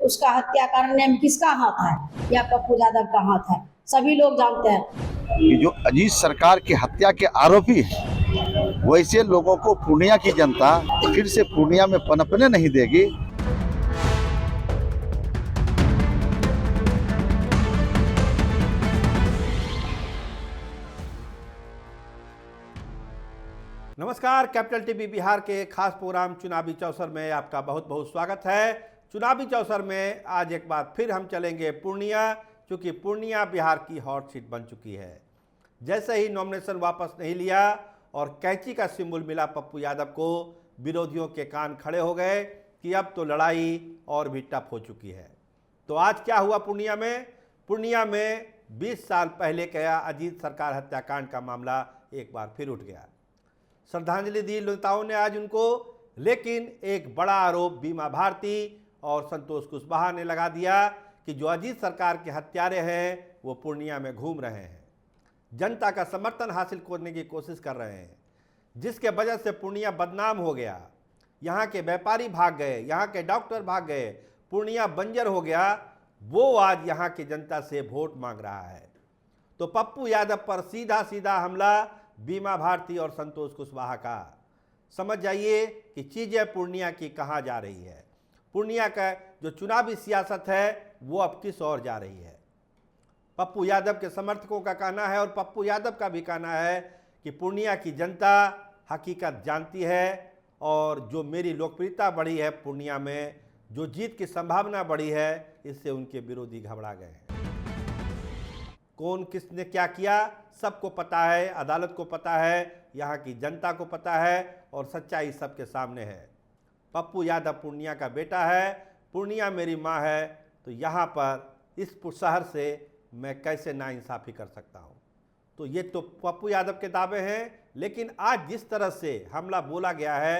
उसका हत्या करने में किसका हाथ है या पप्पू यादव का हाथ है, सभी लोग जानते हैं। कि जो अजीत सरकार की हत्या के आरोपी हैं, वैसे लोगों को पूर्णिया की जनता फिर से पूर्णिया में पनपने नहीं देगी। नमस्कार, कैपिटल टीवी बिहार के खास प्रोग्राम चुनावी चौसर में आपका बहुत बहुत स्वागत है। चुनावी चौसर में आज एक बार फिर हम चलेंगे पूर्णिया, क्योंकि पूर्णिया बिहार की हॉट सीट बन चुकी है। जैसे ही नॉमिनेशन वापस नहीं लिया और कैंची का सिंबल मिला पप्पू यादव को, विरोधियों के कान खड़े हो गए कि अब तो लड़ाई और भी टफ हो चुकी है। तो आज क्या हुआ पूर्णिया में? पूर्णिया में 20 साल पहले गया अजीत सरकार हत्याकांड का मामला एक बार फिर उठ गया। श्रद्धांजलि दी नेताओं ने आज उनको, लेकिन एक बड़ा आरोप बीमा भारती और संतोष कुशवाहा ने लगा दिया कि जो अजीत सरकार के हत्यारे हैं वो पूर्णिया में घूम रहे हैं, जनता का समर्थन हासिल करने की कोशिश कर रहे हैं, जिसके वजह से पूर्णिया बदनाम हो गया। यहाँ के व्यापारी भाग गए, यहाँ के डॉक्टर भाग गए, पूर्णिया बंजर हो गया। वो आज यहाँ की जनता से वोट मांग रहा है। तो पप्पू यादव पर सीधा सीधा हमला बीमा भारती और संतोष कुशवाहा का। समझ जाइए कि चीज़ें पूर्णिया की कहाँ जा रही है। पूर्णिया का जो चुनावी सियासत है वो अब किस ओर जा रही है। पप्पू यादव के समर्थकों का कहना है और पप्पू यादव का भी कहना है कि पूर्णिया की जनता हकीकत जानती है और जो मेरी लोकप्रियता बढ़ी है पूर्णिया में, जो जीत की संभावना बढ़ी है, इससे उनके विरोधी घबरा गए हैं। कौन किसने क्या किया सबको पता है, अदालत को पता है, यहाँ की जनता को पता है और सच्चाई सबके सामने है। पप्पू यादव पूर्णिया का बेटा है, पूर्णिया मेरी माँ है, तो यहाँ पर इस शहर से मैं कैसे नाइंसाफ़ी कर सकता हूँ। तो ये तो पप्पू यादव के दावे हैं, लेकिन आज जिस तरह से हमला बोला गया है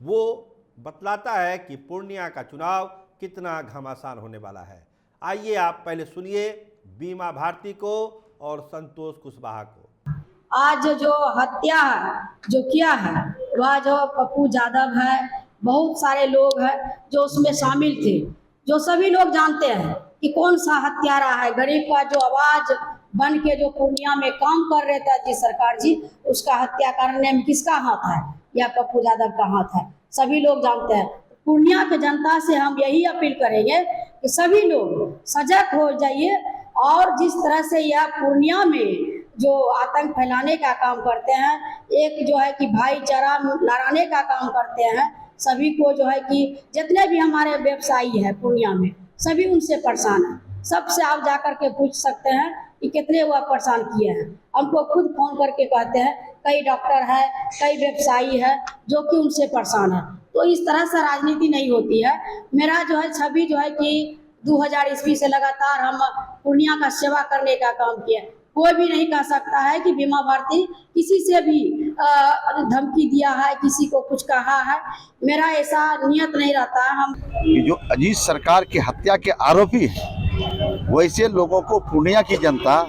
वो बतलाता है कि पूर्णिया का चुनाव कितना घमासान होने वाला है। आइए आप पहले सुनिए बीमा भारती को और संतोष कुशवाहा को। आज जो हत्या है जो किया है वह जो पप्पू यादव है, बहुत सारे लोग हैं जो उसमें शामिल थे, जो सभी लोग जानते हैं कि कौन सा हत्यारा है। गरीब का जो आवाज बन के जो पूर्णिया में काम कर रहे थे जी सरकार जी, उसका हत्या करने में किसका हाथ है या पप्पू यादव का हाथ है, सभी लोग जानते हैं। पूर्णिया के जनता से हम यही अपील करेंगे कि सभी लोग सजग हो जाइए और जिस तरह से यह पूर्णिया में जो आतंक फैलाने का काम करते हैं, एक जो है कि भाईचारा लड़ाने का काम करते हैं, सभी को जो है कि जितने भी हमारे व्यवसायी हैं पूर्णिया में सभी उनसे परेशान हैं। सबसे आप जाकर के पूछ सकते हैं कि कितने वह परेशान किए हैं। हमको खुद फोन करके कहते हैं, कई डॉक्टर है, कई व्यवसायी है जो कि उनसे परेशान है। तो इस तरह से राजनीति नहीं होती है। मेरा जो है छवि जो है कि 2000 ईस्वी से लगातार हम पूर्णिया का सेवा करने का काम किया। कोई भी नहीं कह सकता है कि बीमा भारती किसी से भी धमकी दिया है, किसी को कुछ कहा है। मेरा ऐसा नियत नहीं रहता है। हम कि जो अजीत सरकार की हत्या के आरोपी हैं, वैसे लोगों को पूर्णिया की जनता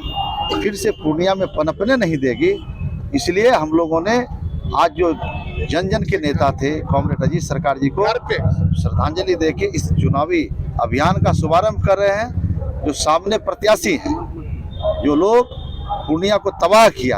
फिर से पूर्णिया में पनपने नहीं देगी। इसलिए हम लोगों ने आज जो जन जन के नेता थे कॉमरेड अजीत सरकार जी को श्रद्धांजलि देके इस चुनावी अभियान का शुभारंभ कर रहे हैं। जो सामने प्रत्याशी हैं, जो लोग पूर्णिया को तबाह किया,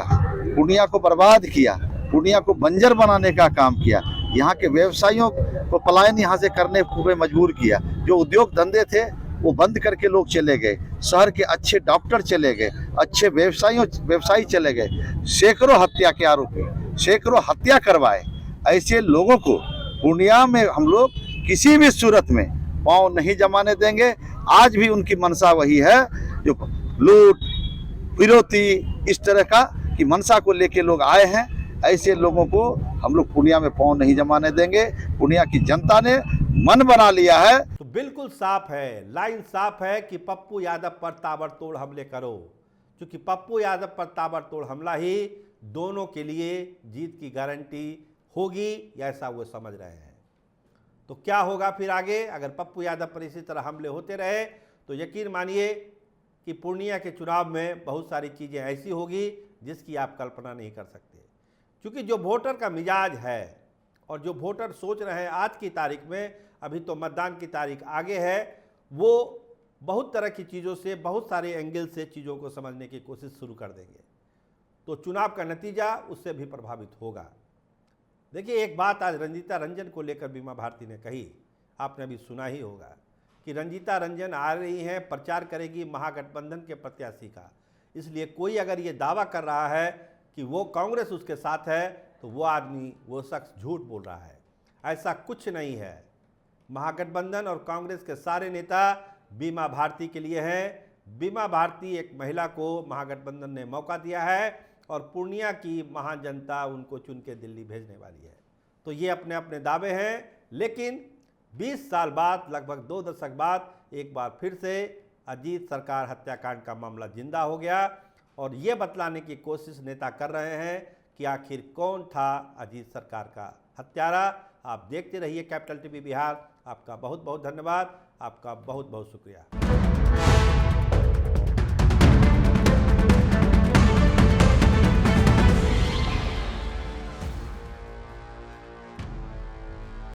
पूर्णिया को बर्बाद किया, पूर्णिया को बंजर बनाने का काम किया, यहाँ के व्यवसायियों को पलायन यहाँ से करने पे मजबूर किया, जो उद्योग धंधे थे वो बंद करके लोग चले गए, शहर के अच्छे डॉक्टर चले गए, अच्छे व्यवसायी चले गए, सैकड़ों हत्या के आरोपी, सैकड़ों हत्या करवाए। ऐसे लोगों को पूर्णिया में हम लोग किसी भी सूरत में पाँव नहीं जमाने देंगे। आज भी उनकी मनसा वही है, जो लूट फिरौती इस तरह का कि मनसा को लेके लोग आए हैं। ऐसे लोगों को हम लोग पूर्णिया में पाँव नहीं जमाने देंगे। पूर्णिया की जनता ने मन बना लिया है। तो बिल्कुल साफ है, लाइन साफ है कि पप्पू यादव पर ताबड़तोड़ हमले करो, क्योंकि पप्पू यादव पर ताबड़तोड़ हमला ही दोनों के लिए जीत की गारंटी होगी, ऐसा वो समझ रहे हैं। तो क्या होगा फिर आगे? अगर पप्पू यादव पर इसी तरह हमले होते रहे तो यकीन मानिए कि पूर्णिया के चुनाव में बहुत सारी चीज़ें ऐसी होगी जिसकी आप कल्पना नहीं कर सकते। क्योंकि जो वोटर का मिजाज है और जो वोटर सोच रहे हैं आज की तारीख में, अभी तो मतदान की तारीख आगे है, वो बहुत तरह की चीज़ों से, बहुत सारे एंगल से चीज़ों को समझने की कोशिश शुरू कर देंगे, तो चुनाव का नतीजा उससे भी प्रभावित होगा। देखिए, एक बात आज रंजीता रंजन को लेकर बीमा भारती ने कही, आपने अभी सुना ही होगा कि रंजीता रंजन आ रही हैं, प्रचार करेगी महागठबंधन के प्रत्याशी का। इसलिए कोई अगर ये दावा कर रहा है कि वो कांग्रेस उसके साथ है, तो वो आदमी, वो शख्स झूठ बोल रहा है। ऐसा कुछ नहीं है। महागठबंधन और कांग्रेस के सारे नेता बीमा भारती के लिए हैं। बीमा भारती एक महिला को महागठबंधन ने मौका दिया है और पूर्णिया की महान जनता उनको चुन के दिल्ली भेजने वाली है। तो ये अपने अपने दावे हैं, लेकिन 20 साल बाद, लगभग 2 दशक बाद, एक बार फिर से अजीत सरकार हत्याकांड का मामला जिंदा हो गया और ये बतलाने की कोशिश नेता कर रहे हैं कि आखिर कौन था अजीत सरकार का हत्यारा। आप देखते रहिए कैपिटल टीवी बिहार। आपका बहुत बहुत धन्यवाद, आपका बहुत बहुत शुक्रिया।